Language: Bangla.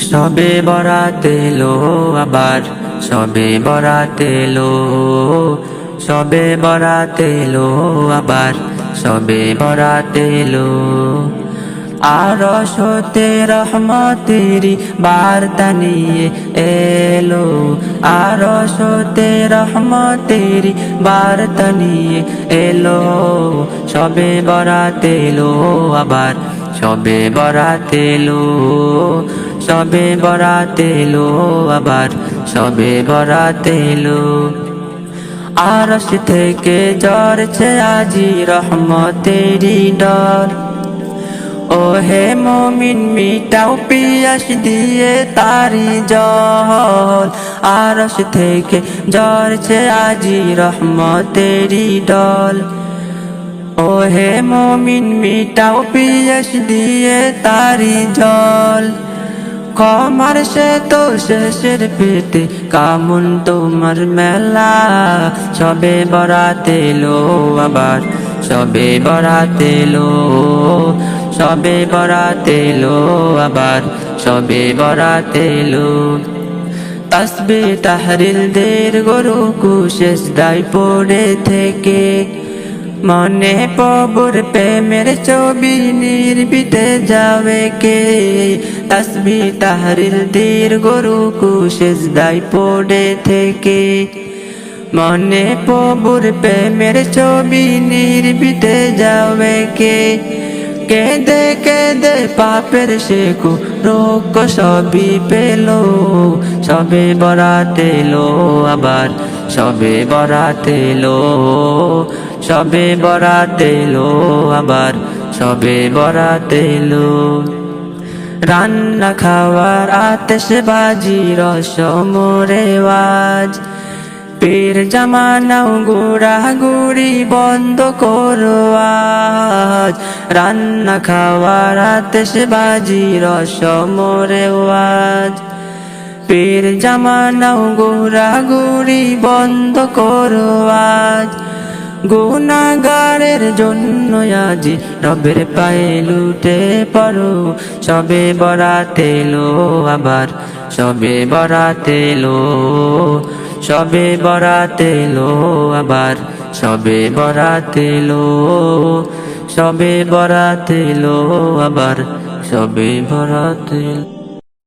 সবে বরাত এলো আবার, সবে বরাত এলো, সবে বরাত এলো আবার, সবে বরাত এলো। আরশ হতে রহমতেরি বার্তা নিয়ে এলো, আরশ হতে রহমতেরি বার্তা নিয়ে এলো। সবে বরাত এলো আবার, সবে বরাত এলো, সবে বরাত এলো আবার, সবে বরাত এলো। আরশ থেকে ঝরছে আজি রহমতেরি ডল, ও হে মুমিন মিটাও পিয়াস দিয়ে তারি জল। আরশ থেকে ঝরছে আজি রহমতেরি ডল, ও হে মুমিন মিটাও পিয়াস দিয়ে তারি জল। ক্ষমার সে তো শেষের পেটে কামুন তোমার মেলা। সবে বরাত এলো আবার, সবে বরাত এলো, সবে বরাত এলো আবার, সবে বরাত এলো। তাসবিহ তাহলিল দের গরু সেজদায় পড়ে থেকে, মনে প্রভুর প্রেমের ছবি নির্বিতে যাবে কে। তাসবিহ তাহলিল দের গরু সেজদায় পড়ে থেকে, মনে প্রভুর প্রেমের ছবি নির্বিতে যাবে কে। কেঁদে কেঁদে পাপের শেকু রোগ সবই পেলো। সবে বরাত এলো আবার, সবে বরাত এলো, সবে বরাত এলো আবার, সবে বরাত এলো। রান্না খাওয়ার আতশবাজি রসমরে ওয়াজ, পীর জামানাও ঘোরাঘুরি বন্ধ করো আজ। রান্না খাওয়ার আতশবাজি রসমরে ওয়াজ, পীর জামানাও ঘোরাঘুরি বন্ধ করো আজ। গুনাহগারের জন্য আজি রবের পায়ে লুটে পড়ো। সবে বরাত এলো আবার, সবে বরাত এলো, সবে বরাত এলো আবার, সবে বরাত এলো, সবে বরাত এলো আবার, সবে বরাত এলো।